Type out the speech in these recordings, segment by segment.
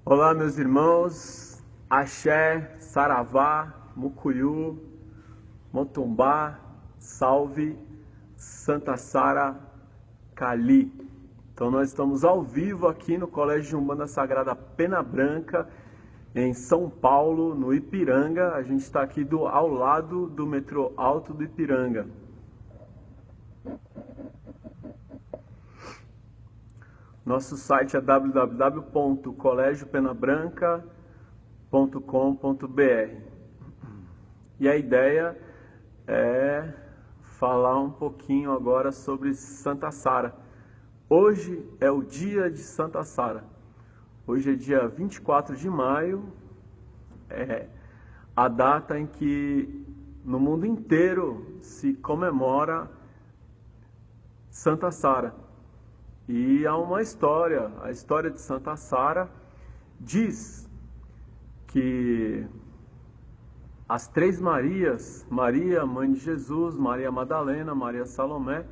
Olá, meus irmãos, Axé, Saravá, Mucuyu, Motumbá, Salve, Santa Sara, Cali. Então nós estamos ao vivo aqui no Colégio de Umbanda Sagrada Pena Branca, em São Paulo, no Ipiranga. A gente está aqui ao lado do metrô Alto do Ipiranga. Nosso site é www.colegiopenabranca.com.br. E a ideia é falar um pouquinho agora sobre Santa Sara. Hoje é o dia de Santa Sara. Hoje é dia 24 de maio, é a data em que no mundo inteiro se comemora Santa Sara. E há uma história, a história de Santa Sara diz que as três Marias, Maria, mãe de Jesus, Maria Madalena, Maria Salomé,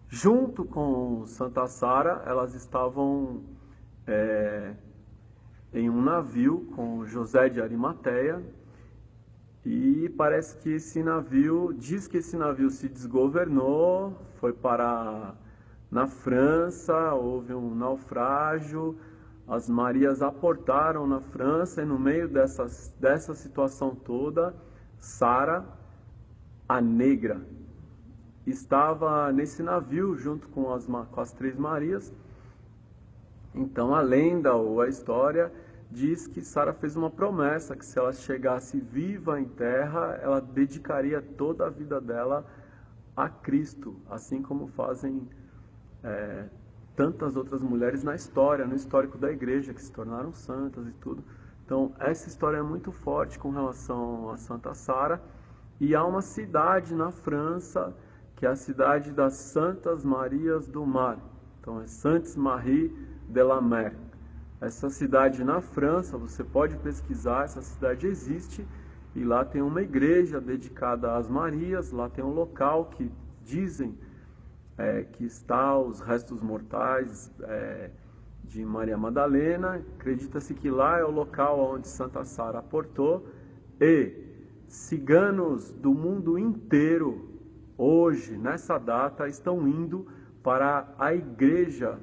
junto com Santa Sara, elas estavam em um navio com José de Arimateia, e parece que esse navio se desgovernou, foi parar na França, houve um naufrágio, as Marias aportaram na França, e no meio dessa situação toda, Sara, a negra, estava nesse navio junto com as três Marias. Então a lenda ou a história diz que Sara fez uma promessa, que se ela chegasse viva em terra, ela dedicaria toda a vida dela a Cristo, assim como fazem tantas outras mulheres na história, no histórico da igreja, que se tornaram santas e tudo. Então, essa história é muito forte com relação a Santa Sara. E há uma cidade na França, que é a cidade das Santas Marias do Mar. Então, é Saintes Maries de la Mer. Essa cidade na França, você pode pesquisar, essa cidade existe, e lá tem uma igreja dedicada às Marias, lá tem um local que dizem que está os restos mortais de Maria Madalena. Acredita-se que lá é o local onde Santa Sara aportou, e ciganos do mundo inteiro, hoje, nessa data, estão indo para a Igreja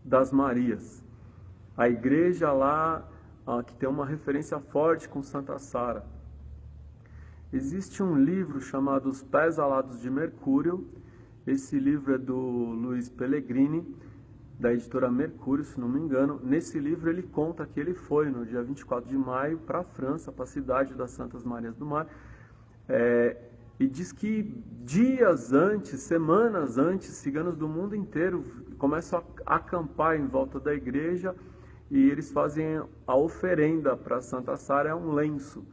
das Marias. A igreja lá, que tem uma referência forte com Santa Sara. Existe um livro chamado Os Pés Alados de Mercúrio. Esse livro é do Luiz Pellegrini, da editora Mercúrio, se não me engano. Nesse livro ele conta que ele foi no dia 24 de maio para a França, para a cidade das Santas Marias do Mar, e diz que dias antes, semanas antes, ciganos do mundo inteiro começam a acampar em volta da igreja, e eles fazem a oferenda para Santa Sara, é um lenço.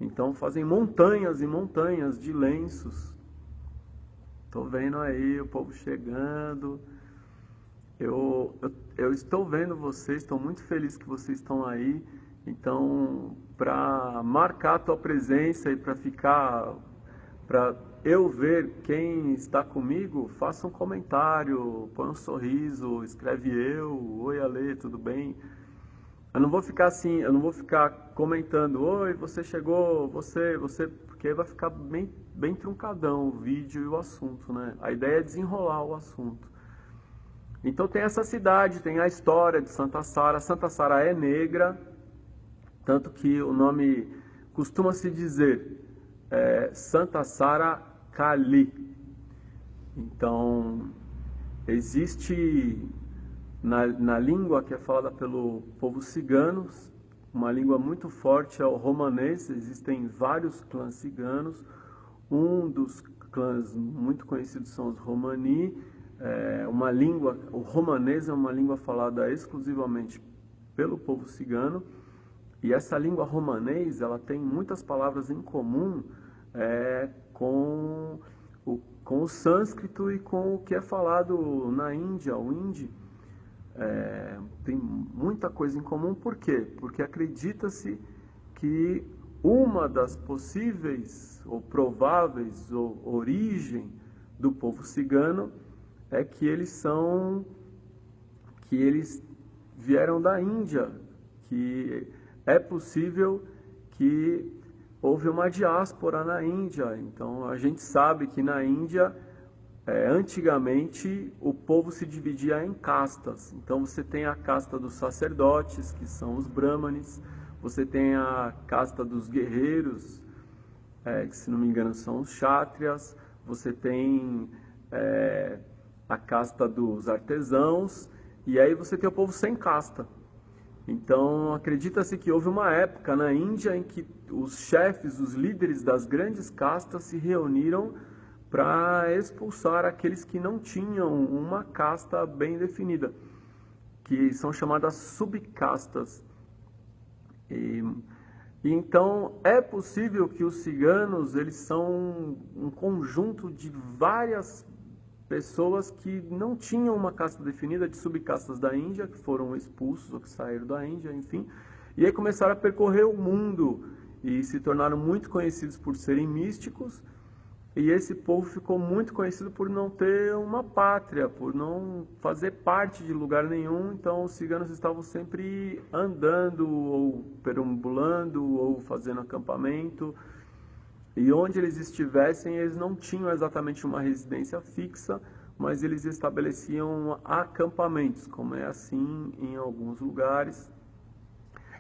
Então fazem montanhas e montanhas de lenços. Estou vendo aí o povo chegando. Eu estou vendo vocês, estou muito feliz que vocês estão aí. Então, para marcar a tua presença e para eu ver quem está comigo, faça um comentário, põe um sorriso, escreve oi Ale, tudo bem? Eu não vou ficar assim, eu não vou ficar comentando, oi, você chegou, você, porque vai ficar bem truncadão o vídeo e o assunto, né? A ideia é desenrolar o assunto. Então tem essa cidade, tem a história de Santa Sara. Santa Sara é negra, tanto que o nome costuma-se dizer Santa Sara Cali. Então, existe na língua que é falada pelo povo cigano, uma língua muito forte é o romanês. Existem vários clãs ciganos. Um dos clãs muito conhecidos são os Romani. O romanês é uma língua falada exclusivamente pelo povo cigano. E essa língua romanês, ela tem muitas palavras em comum com o sânscrito e com o que é falado na Índia, o hindi. Tem muita coisa em comum. Por quê? Porque acredita-se que uma das possíveis ou prováveis origem do povo cigano é que eles vieram da Índia, que é possível que houve uma diáspora na Índia. Então a gente sabe que na Índia, antigamente, o povo se dividia em castas. Então você tem a casta dos sacerdotes, que são os brahmanes, você tem a casta dos guerreiros, que se não me engano são os kshatriyas, você tem a casta dos artesãos, e aí você tem o povo sem casta. Então acredita-se que houve uma época na Índia em que os chefes, os líderes das grandes castas se reuniram para expulsar aqueles que não tinham uma casta bem definida, que são chamadas subcastas. E então é possível que os ciganos, eles são um conjunto de várias pessoas que não tinham uma casta definida, de subcastas da Índia, que foram expulsos ou que saíram da Índia, enfim, e aí começaram a percorrer o mundo e se tornaram muito conhecidos por serem místicos. E esse povo ficou muito conhecido por não ter uma pátria, por não fazer parte de lugar nenhum. Então os ciganos estavam sempre andando, ou perambulando, ou fazendo acampamento. E onde eles estivessem, eles não tinham exatamente uma residência fixa, mas eles estabeleciam acampamentos, como é assim em alguns lugares.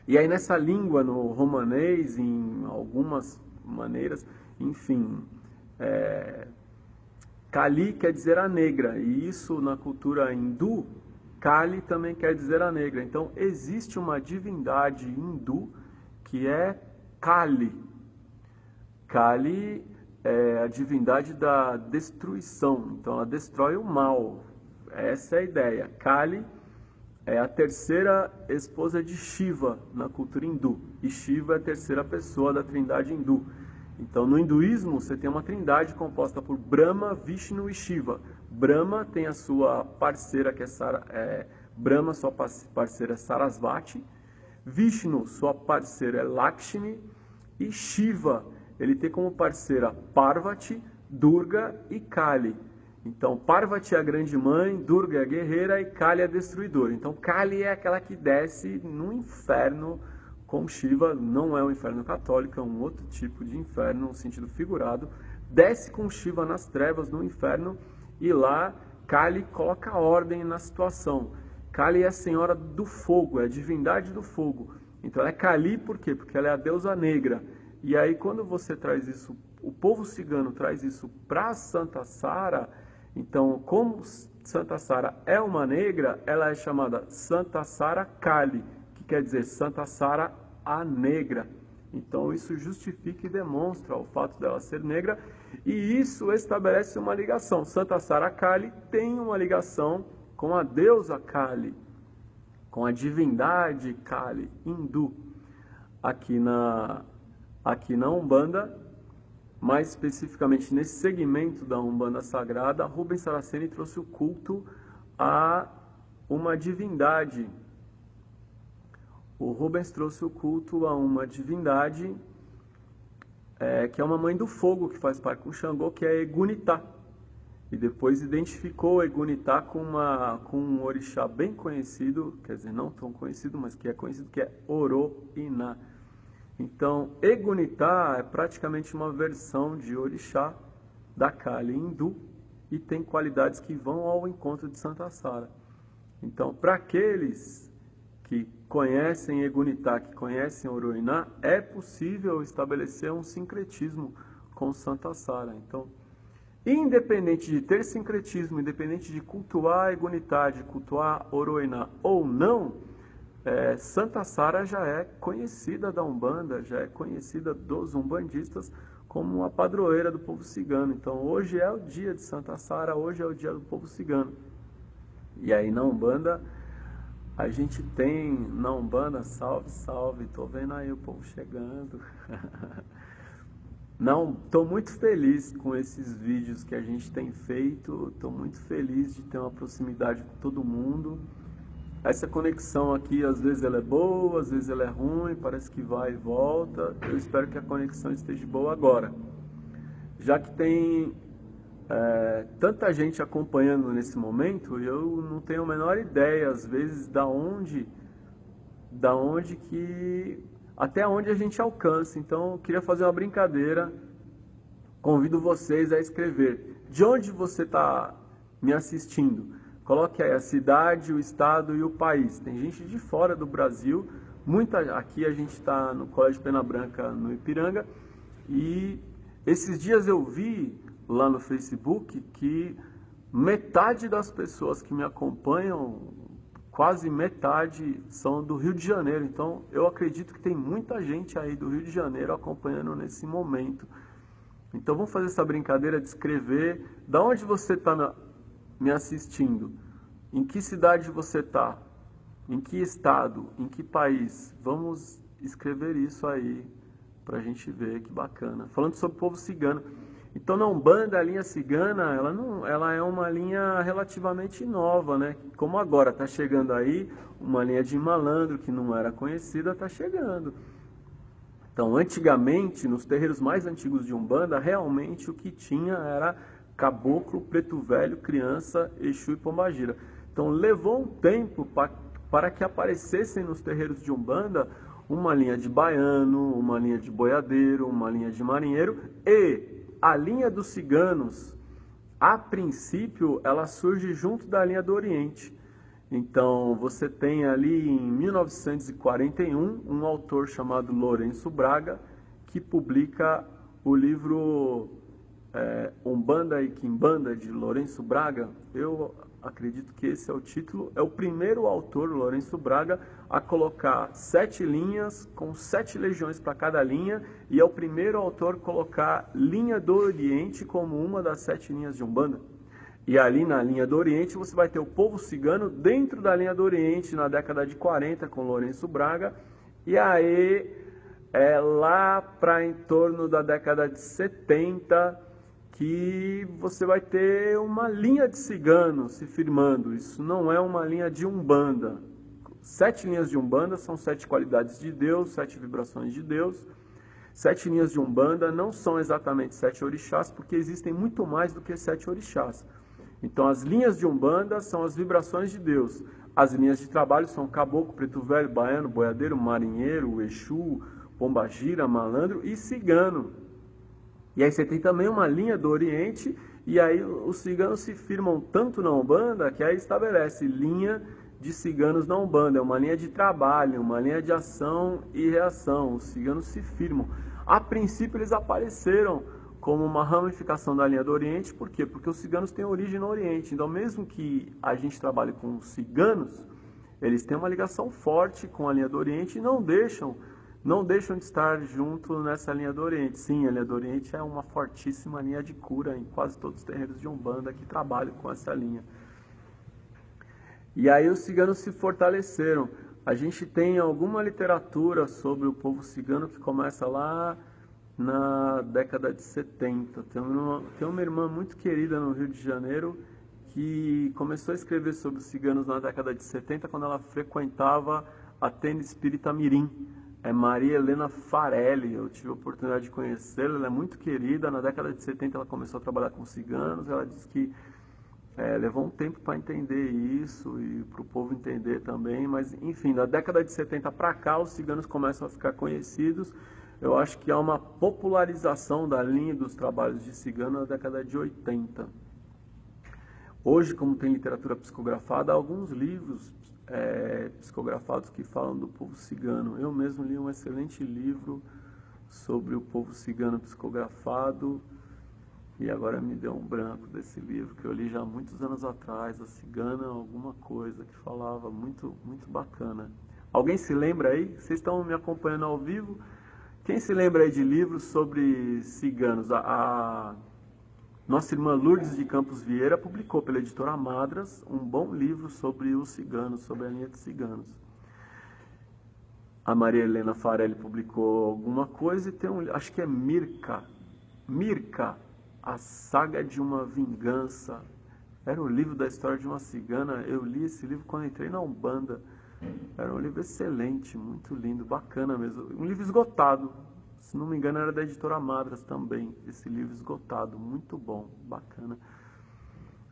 E aí nessa língua, no romanês, em algumas maneiras, enfim... Kali quer dizer a negra, e isso na cultura hindu, Kali também quer dizer a negra. Então existe uma divindade hindu que é Kali. Kali é a divindade da destruição, então ela destrói o mal. Essa é a ideia. Kali é a terceira esposa de Shiva na cultura hindu, e Shiva é a terceira pessoa da trindade hindu. Então, no hinduísmo, você tem uma trindade composta por Brahma, Vishnu e Shiva. Brahma tem a sua parceira, que é Brahma, sua parceira é Sarasvati. Vishnu, sua parceira é Lakshmi. E Shiva, ele tem como parceira Parvati, Durga e Kali. Então, Parvati é a grande mãe, Durga é a guerreira e Kali é a destruidora. Então, Kali é aquela que desce no inferno com Shiva. Não é um inferno católico, é um outro tipo de inferno, no sentido figurado. Desce com Shiva nas trevas, no inferno, e lá Kali coloca ordem na situação. Kali é a senhora do fogo, é a divindade do fogo. Então ela é Kali por quê? Porque ela é a deusa negra. E aí quando você traz isso, o povo cigano traz isso para Santa Sara, então como Santa Sara é uma negra, ela é chamada Santa Sara Kali, quer dizer Santa Sara a negra. Então isso justifica e demonstra o fato dela ser negra, e isso estabelece uma ligação. Santa Sara Kali tem uma ligação com a deusa Kali, com a divindade Kali, hindu. Aqui na Umbanda, mais especificamente nesse segmento da Umbanda Sagrada, Rubens Saraceni trouxe o culto a uma divindade. O Rubens trouxe o culto a uma divindade que é uma mãe do fogo, que faz parte com Xangô, que é Egunitá. E depois identificou Egunitá com um orixá bem conhecido, quer dizer, não tão conhecido, mas que é conhecido, que é Oroiná. Então, Egunitá é praticamente uma versão de orixá da Kali hindu e tem qualidades que vão ao encontro de Santa Sara. Então, para aqueles que conhecem Egunitá, que conhecem Oroiná, é possível estabelecer um sincretismo com Santa Sara. Então, independente de ter sincretismo, independente de cultuar Egunitá, de cultuar Oroiná ou não, Santa Sara já é conhecida da Umbanda, já é conhecida dos umbandistas como a padroeira do povo cigano. Então, hoje é o dia de Santa Sara, hoje é o dia do povo cigano. E aí na Umbanda, a gente tem, na Umbanda, salve, salve, tô vendo aí o povo chegando. Não, tô muito feliz com esses vídeos que a gente tem feito, tô muito feliz de ter uma proximidade com todo mundo. Essa conexão aqui, às vezes ela é boa, às vezes ela é ruim, parece que vai e volta. Eu espero que a conexão esteja boa agora. Já que tem tanta gente acompanhando nesse momento, eu não tenho a menor ideia, às vezes, da onde da onde que até onde a gente alcança. Então, eu queria fazer uma brincadeira. Convido vocês a escrever de onde você está me assistindo. Coloque aí a cidade, o estado e o país. Tem gente de fora do Brasil. Aqui a gente está no Colégio Pena Branca, no Ipiranga. E esses dias eu vi lá no Facebook que metade das pessoas que me acompanham, quase metade, são do Rio de Janeiro. Então, eu acredito que tem muita gente aí do Rio de Janeiro acompanhando nesse momento. Então, vamos fazer essa brincadeira de escrever da onde você está me assistindo, em que cidade você está, em que estado, em que país. Vamos escrever isso aí para a gente ver, que bacana. Falando sobre o povo cigano. Então, na Umbanda, a linha cigana, ela é uma linha relativamente nova, né? Como agora está chegando aí, uma linha de malandro que não era conhecida, está chegando. Então, antigamente, nos terreiros mais antigos de Umbanda, realmente o que tinha era caboclo, preto velho, criança, Exu e pombagira. Então, levou um tempo para que aparecessem nos terreiros de Umbanda uma linha de baiano, uma linha de boiadeiro, uma linha de marinheiro e a linha dos ciganos. A princípio, ela surge junto da linha do Oriente. Então, você tem ali em 1941 um autor chamado Lourenço Braga, que publica o livro Umbanda e Quimbanda, de Lourenço Braga. Eu acredito que esse é o título. É o primeiro autor, Lourenço Braga, a colocar 7 linhas, com 7 legiões para cada linha, e é o primeiro autor a colocar linha do Oriente como uma das 7 linhas de Umbanda. E ali na linha do Oriente você vai ter o povo cigano dentro da linha do Oriente na década de 40 com Lourenço Braga. E aí lá para em torno da década de 70 que você vai ter uma linha de ciganos se firmando. Isso não é uma linha de Umbanda. 7 linhas de Umbanda são 7 qualidades de Deus, 7 vibrações de Deus. 7 linhas de Umbanda não são exatamente 7 orixás, porque existem muito mais do que 7 orixás. Então, as linhas de Umbanda são as vibrações de Deus. As linhas de trabalho são caboclo, preto velho, baiano, boiadeiro, marinheiro, Exu, pombagira, malandro e cigano. E aí você tem também uma linha do Oriente, e aí os ciganos se firmam tanto na Umbanda, que aí estabelece linha de ciganos na Umbanda. É uma linha de trabalho, uma linha de ação e reação. Os ciganos se firmam. A princípio, eles apareceram como uma ramificação da linha do Oriente. Por quê? Porque os ciganos têm origem no Oriente. Então, mesmo que a gente trabalhe com os ciganos, eles têm uma ligação forte com a linha do Oriente e não deixam de estar junto nessa linha do Oriente. Sim, a linha do Oriente é uma fortíssima linha de cura em quase todos os terreiros de Umbanda que trabalham com essa linha. E aí os ciganos se fortaleceram. A gente tem alguma literatura sobre o povo cigano que começa lá na década de 70. Tem uma irmã muito querida no Rio de Janeiro que começou a escrever sobre os ciganos na década de 70, quando ela frequentava a Tenda Espírita Mirim. É Maria Helena Farelli. Eu tive a oportunidade de conhecê-la, ela é muito querida. Na década de 70 ela começou a trabalhar com ciganos. Ela disse que levou um tempo para entender isso e para o povo entender também, mas enfim, da década de 70 para cá os ciganos começam a ficar conhecidos. Eu acho que há uma popularização da linha dos trabalhos de cigano na década de 80. Hoje, como tem literatura psicografada, há alguns livros psicografados que falam do povo cigano. Eu mesmo li um excelente livro sobre o povo cigano psicografado, e agora me deu um branco desse livro, que eu li já há muitos anos atrás, A Cigana alguma coisa, que falava muito, muito bacana. Alguém se lembra aí? Vocês estão me acompanhando ao vivo? Quem se lembra aí de livros sobre ciganos? A nossa irmã Lourdes de Campos Vieira publicou pela editora Madras um bom livro sobre os ciganos, sobre a linha de ciganos. A Maria Helena Farelli publicou alguma coisa e tem acho que é Mirka, A Saga de uma Vingança. Era o livro da história de uma cigana. Eu li esse livro quando entrei na Umbanda. Era um livro excelente, muito lindo, bacana mesmo. Um livro esgotado. Se não me engano, era da editora Madras também. Esse livro esgotado, muito bom, bacana.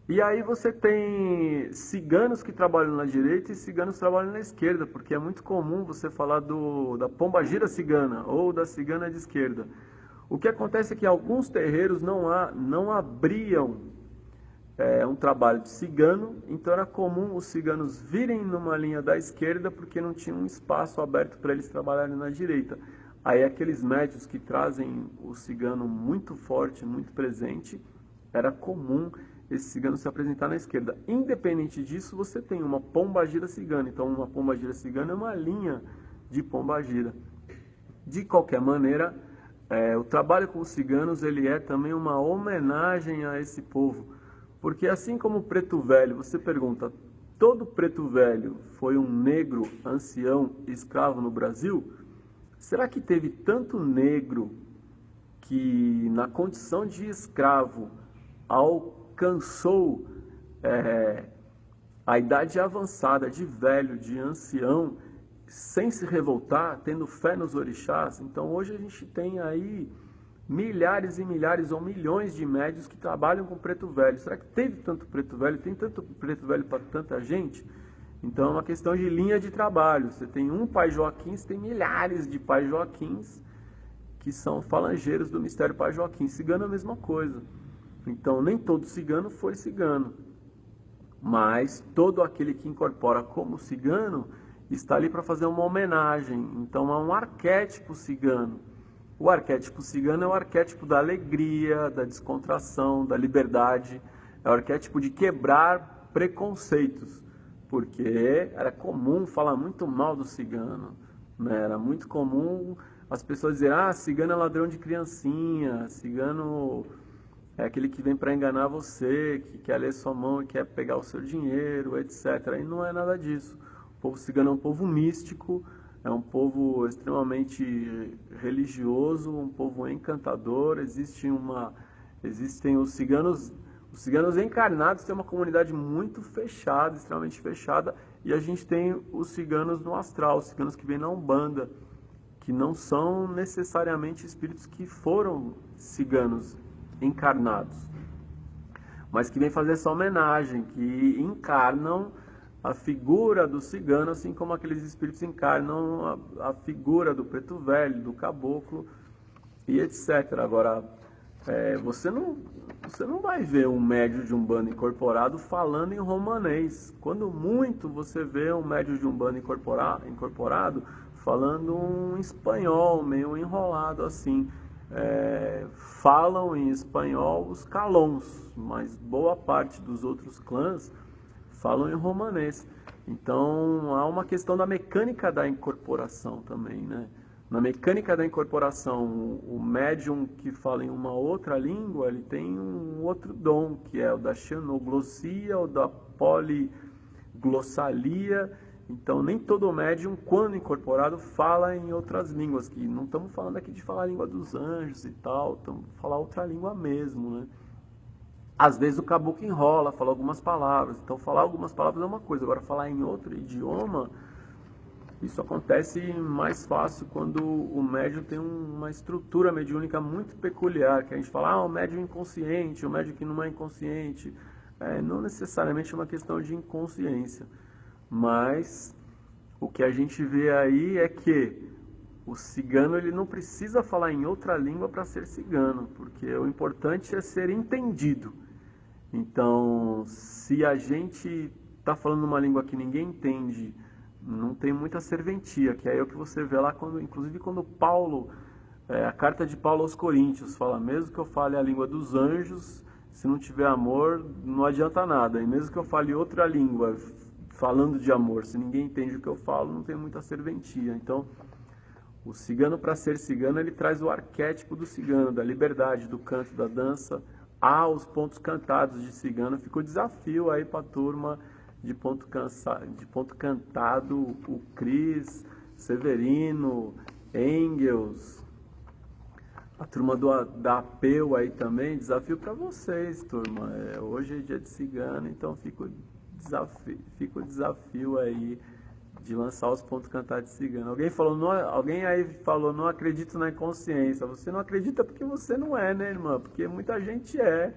E aí você tem ciganos que trabalham na direita e ciganos que trabalham na esquerda, porque é muito comum você falar da pombagira cigana ou da cigana de esquerda. O que acontece é que alguns terreiros não abriam um trabalho de cigano, então era comum os ciganos virem numa linha da esquerda porque não tinha um espaço aberto para eles trabalharem na direita. Aí aqueles médios que trazem o cigano muito forte, muito presente, era comum esse cigano se apresentar na esquerda. Independente disso, você tem uma pombagira cigana. Então, uma pombagira cigana é uma linha de pombagira. De qualquer maneira, o trabalho com os ciganos ele é também uma homenagem a esse povo. Porque assim como o preto velho, você pergunta, todo preto velho foi um negro ancião escravo no Brasil? Será que teve tanto negro que na condição de escravo alcançou a idade avançada de velho, de ancião, sem se revoltar, tendo fé nos orixás? Então hoje a gente tem aí milhares e milhares ou milhões de médios que trabalham com preto velho. Será que teve tanto preto velho? Tem tanto preto velho para tanta gente? Então é uma questão de linha de trabalho. Você tem um Pai Joaquim, você tem milhares de Pai Joaquins que são falangeiros do mistério Pai Joaquim. Cigano é a mesma coisa. Então nem todo cigano foi cigano, mas todo aquele que incorpora como cigano está ali para fazer uma homenagem. Então há um arquétipo cigano. O arquétipo cigano é o arquétipo da alegria, da descontração, da liberdade. É o arquétipo de quebrar preconceitos, porque era comum falar muito mal do cigano, né? Era muito comum as pessoas dizerem, cigano é ladrão de criancinha, cigano é aquele que vem para enganar você, que quer ler sua mão e quer pegar o seu dinheiro, etc. E não é nada disso. O povo cigano é um povo místico, é um povo extremamente religioso, um povo encantador. Existem os ciganos encarnados, tem uma comunidade muito fechada, extremamente fechada, e a gente tem os ciganos no astral, os ciganos que vêm na Umbanda, que não são necessariamente espíritos que foram ciganos encarnados, mas que vêm fazer essa homenagem, que encarnam a figura do cigano, assim como aqueles espíritos encarnam a figura do preto velho, do caboclo e etc. Agora, você não vai ver um médio de Umbanda incorporado falando em romanês. Quando muito você vê um médio de Umbanda incorporado falando um espanhol meio enrolado assim. Falam em espanhol os calons, mas boa parte dos outros clãs falam em romanês. Então há uma questão da mecânica da incorporação também, né? Na mecânica da incorporação, o médium que fala em uma outra língua, ele tem um outro dom, que é o da xenoglossia ou da poliglossalia. Então nem todo médium, quando incorporado, fala em outras línguas, que não estamos falando aqui de falar a língua dos anjos e tal, estamos falar outra língua mesmo, né? Às vezes o caboclo enrola, fala algumas palavras. Então falar algumas palavras é uma coisa, agora falar em outro idioma, isso acontece mais fácil quando o médium tem uma estrutura mediúnica muito peculiar, que a gente fala, o médium inconsciente, o médium que não é inconsciente. Não necessariamente é uma questão de inconsciência, mas o que a gente vê aí é que o cigano ele não precisa falar em outra língua para ser cigano, porque o importante é ser entendido. Então, se a gente está falando uma língua que ninguém entende, não tem muita serventia, que é o que você vê lá, inclusive quando Paulo, a carta de Paulo aos Coríntios, fala, mesmo que eu fale a língua dos anjos, se não tiver amor, não adianta nada. E mesmo que eu fale outra língua, falando de amor, se ninguém entende o que eu falo, não tem muita serventia. Então, o cigano, para ser cigano, ele traz o arquétipo do cigano, da liberdade, do canto, da dança, aos pontos cantados de cigano. Ficou desafio aí para a turma de ponto cantado, o Cris, Severino, Engels, a turma da Apeu aí também. Desafio para vocês, turma. Hoje é dia de cigano, então fica o desafio aí de lançar os pontos cantados de cigano. Alguém aí falou, não acredito na inconsciência. Você não acredita porque você não é, né, irmã? Porque muita gente é.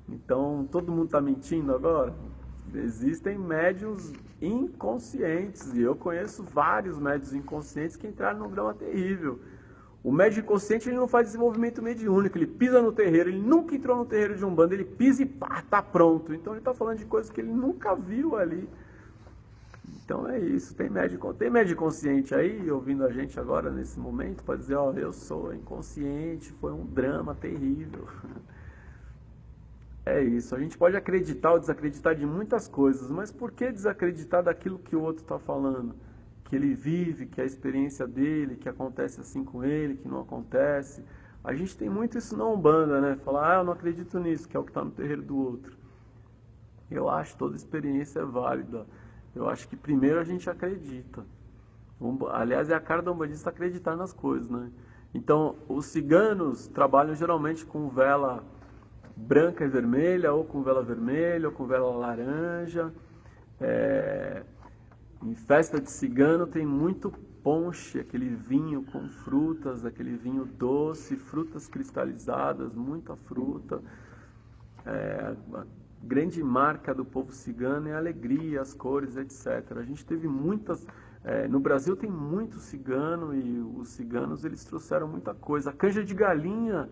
Então, todo mundo está mentindo agora? Existem médiuns inconscientes, e eu conheço vários médiuns inconscientes que entraram num drama terrível. O médium inconsciente ele não faz desenvolvimento mediúnico, ele pisa no terreiro, ele nunca entrou no terreiro de Umbanda, ele pisa e pá, tá pronto. Então ele está falando de coisas que ele nunca viu ali. Então é isso, tem médium consciente aí, ouvindo a gente agora nesse momento, pode dizer, ó, eu sou inconsciente, foi um drama terrível. É isso, a gente pode acreditar ou desacreditar de muitas coisas, mas por que desacreditar daquilo que o outro está falando? Que ele vive, que é a experiência dele, que acontece assim com ele, que não acontece. A gente tem muito isso na Umbanda, né? Falar, eu não acredito nisso, que é o que está no terreiro do outro. Eu acho que toda experiência é válida. Eu acho que primeiro a gente acredita. Aliás, é a cara do umbandista acreditar nas coisas, né? Então, os ciganos trabalham geralmente com vela branca e vermelha, ou com vela vermelha, ou com vela laranja. Em festa de cigano tem muito ponche, aquele vinho com frutas, aquele vinho doce, frutas cristalizadas, muita fruta. A grande marca do povo cigano é a alegria, as cores, etc. A gente teve muitas... no Brasil tem muito cigano e os ciganos eles trouxeram muita coisa. A canja de galinha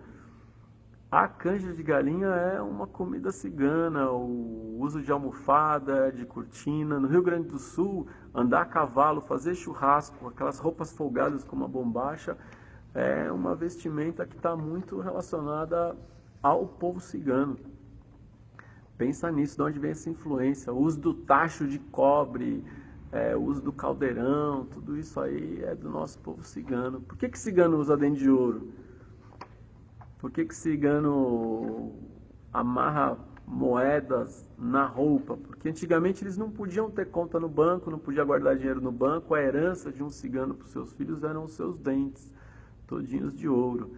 é uma comida cigana, o uso de almofada, de cortina. No Rio Grande do Sul, andar a cavalo, fazer churrasco, aquelas roupas folgadas como a bombacha, é uma vestimenta que está muito relacionada ao povo cigano. Pensa nisso, de onde vem essa influência. O uso do tacho de cobre, o uso do caldeirão, tudo isso aí é do nosso povo cigano. Por que cigano usa dente de ouro? Por que cigano amarra moedas na roupa? Porque antigamente eles não podiam ter conta no banco, não podiam guardar dinheiro no banco. A herança de um cigano para os seus filhos eram os seus dentes, todinhos de ouro.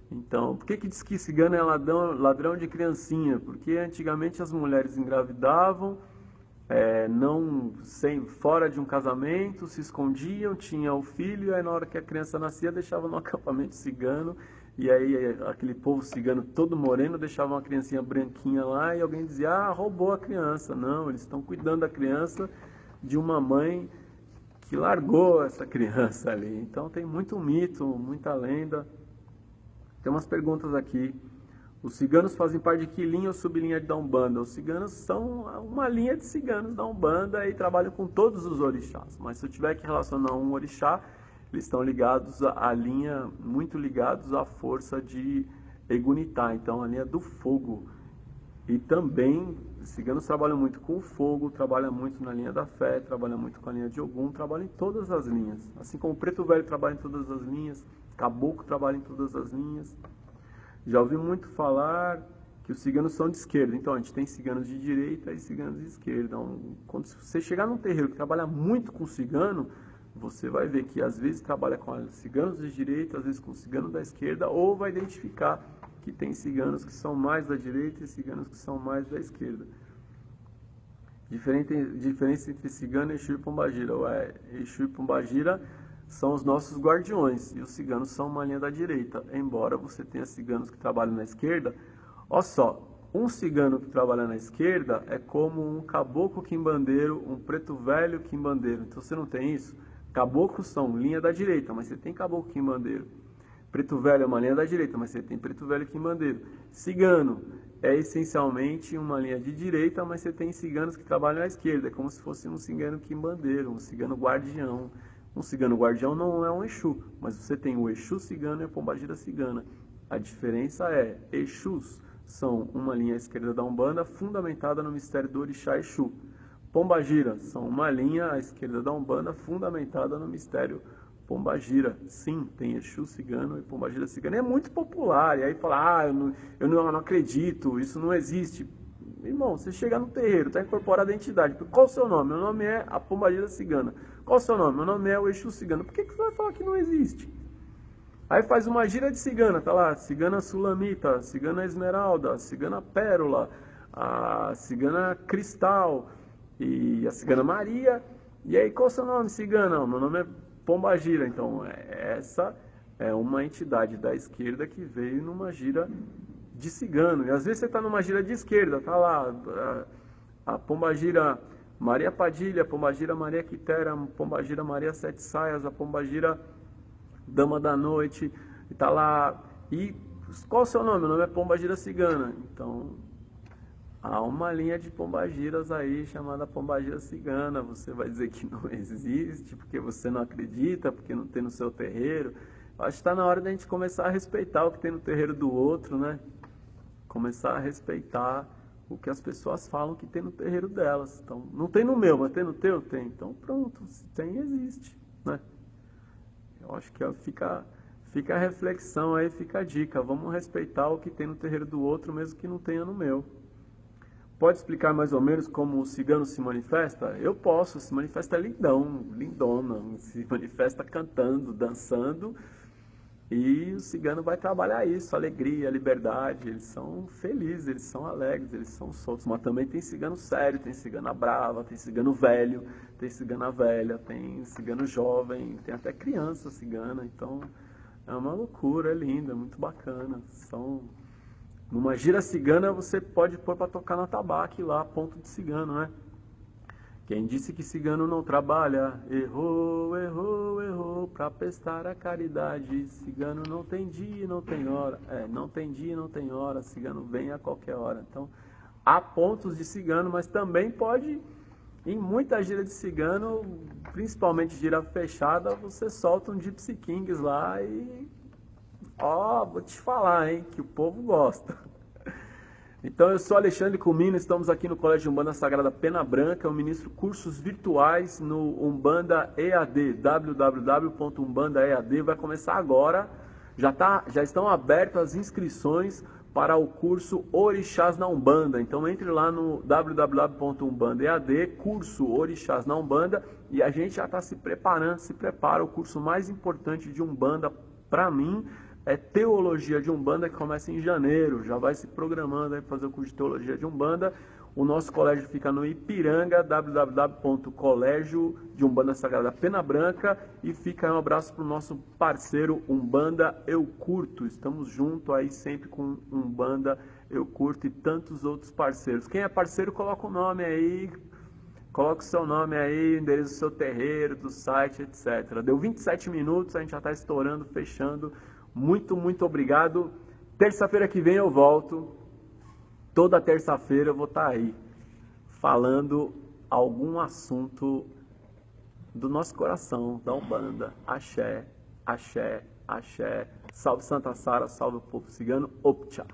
Então, por que diz que cigano é ladrão de criancinha? Porque antigamente as mulheres engravidavam, fora de um casamento, se escondiam, tinha o filho, e aí na hora que a criança nascia, deixava no acampamento cigano. E aí aquele povo cigano todo moreno deixava uma criancinha branquinha lá e alguém dizia, ah, roubou a criança. Não, eles estão cuidando da criança de uma mãe que largou essa criança ali. Então tem muito mito, muita lenda. Tem umas perguntas aqui. Os ciganos fazem parte de que linha ou sublinha da Umbanda? Os ciganos são uma linha de ciganos da Umbanda e trabalham com todos os orixás. Mas se eu tiver que relacionar um orixá, eles estão ligados à linha, muito ligados à força de Egunitá, então a linha do fogo. E também, os ciganos trabalham muito com o fogo, trabalham muito na linha da fé, trabalham muito com a linha de Ogum, trabalham em todas as linhas. Assim como o Preto Velho trabalha em todas as linhas, Caboclo trabalha em todas as linhas. Já ouvi muito falar que os ciganos são de esquerda, então a gente tem ciganos de direita e ciganos de esquerda. Então, quando você chegar num terreiro que trabalha muito com cigano, você vai ver que às vezes trabalha com ciganos de direita, às vezes com cigano da esquerda, ou vai identificar que tem ciganos que são mais da direita e ciganos que são mais da esquerda. Diferença entre cigano, Exu e Pombagira. Exu e Pombagira são os nossos guardiões, e os ciganos são uma linha da direita, embora você tenha ciganos que trabalham na esquerda. Olha só, um cigano que trabalha na esquerda é como um caboclo quimbandeiro, um preto velho quimbandeiro. Então você não tem isso? Caboclos são linha da direita, mas você tem caboclo quimbandeiro. Preto velho é uma linha da direita, mas você tem preto velho quimbandeiro. Cigano é essencialmente uma linha de direita, mas você tem ciganos que trabalham à esquerda. É como se fosse um cigano quimbandeiro, um cigano guardião. Um cigano guardião não é um Exu, mas você tem o Exu cigano e a Pombagira cigana. A diferença é, Exus são uma linha à esquerda da Umbanda fundamentada no mistério do Orixá Exu. Pombagira são uma linha à esquerda da Umbanda fundamentada no mistério Pombagira. Sim, tem Exu cigano e Pombagira cigana. É muito popular, e aí fala, eu não acredito, isso não existe. Irmão, você chega no terreiro, está incorporada a entidade. Qual o seu nome? Meu nome é a Pombagira cigana. Qual o seu nome? Meu nome é o Exu cigano. Por que você vai falar que não existe? Aí faz uma gira de cigana, tá lá, cigana sulamita, cigana esmeralda, cigana pérola, a cigana cristal e a cigana Maria. E aí, qual o seu nome, cigana? Meu nome é Pombagira. Então, essa é uma entidade da esquerda que veio numa gira de cigano. E às vezes você está numa gira de esquerda, tá lá a pombagira Maria Padilha, a pombagira Maria Quitera, a pombagira Maria Sete Saias, a pombagira Dama da Noite, e tá lá. E qual o seu nome? Meu nome é Pombagira Cigana. Então, há uma linha de pombagiras aí chamada pombagira cigana. Você vai dizer que não existe, porque você não acredita, porque não tem no seu terreiro. Acho que está na hora da gente começar a respeitar o que tem no terreiro do outro, né? Começar a respeitar o que as pessoas falam que tem no terreiro delas. Então, não tem no meu, mas tem no teu? Tem. Então, pronto, se tem, existe, né? Eu acho que fica a reflexão aí, fica a dica. Vamos respeitar o que tem no terreiro do outro, mesmo que não tenha no meu. Pode explicar mais ou menos como o cigano se manifesta? Eu posso, se manifesta lindão, lindona, se manifesta cantando, dançando, e o cigano vai trabalhar isso, alegria, liberdade, eles são felizes, eles são alegres, eles são soltos, mas também tem cigano sério, tem cigana brava, tem cigano velho, tem cigana velha, tem cigano jovem, tem até criança cigana, então é uma loucura, é lindo, é muito bacana, numa gira cigana você pode pôr para tocar na tabaque lá, ponto de cigano, né? Quem disse que cigano não trabalha, errou, errou, errou, para prestar a caridade. Cigano não tem dia, não tem hora. Não tem dia, não tem hora, cigano vem a qualquer hora. Então, há pontos de cigano, mas também pode, em muita gira de cigano, principalmente gira fechada, você solta um Gypsy Kings lá e... Ó, vou te falar, hein, que o povo gosta. Então, eu sou Alexandre Comino, estamos aqui no Colégio de Umbanda Sagrada Pena Branca, eu ministro cursos virtuais no Umbanda EAD, www.umbandaead, vai começar agora, já estão abertas as inscrições para o curso Orixás na Umbanda, então entre lá no www.umbandaead, curso Orixás na Umbanda, e a gente já está se prepara, o curso mais importante de Umbanda para mim, é Teologia de Umbanda, que começa em janeiro, já vai se programando aí para fazer o curso de Teologia de Umbanda. O nosso colégio fica no Ipiranga, www.colégio de Umbanda Sagrada Pena Branca, e fica aí um abraço para o nosso parceiro Umbanda Eu Curto, estamos juntos aí sempre com Umbanda Eu Curto e tantos outros parceiros. Quem é parceiro, coloca o nome aí, coloca o seu nome aí, endereço do seu terreiro, do site, etc. Deu 27 minutos, a gente já está estourando, fechando. Muito, muito obrigado. Terça-feira que vem eu volto. Toda terça-feira eu vou estar aí falando algum assunto do nosso coração, da Umbanda. Axé, axé, axé. Salve Santa Sara, salve o povo cigano. Optcha.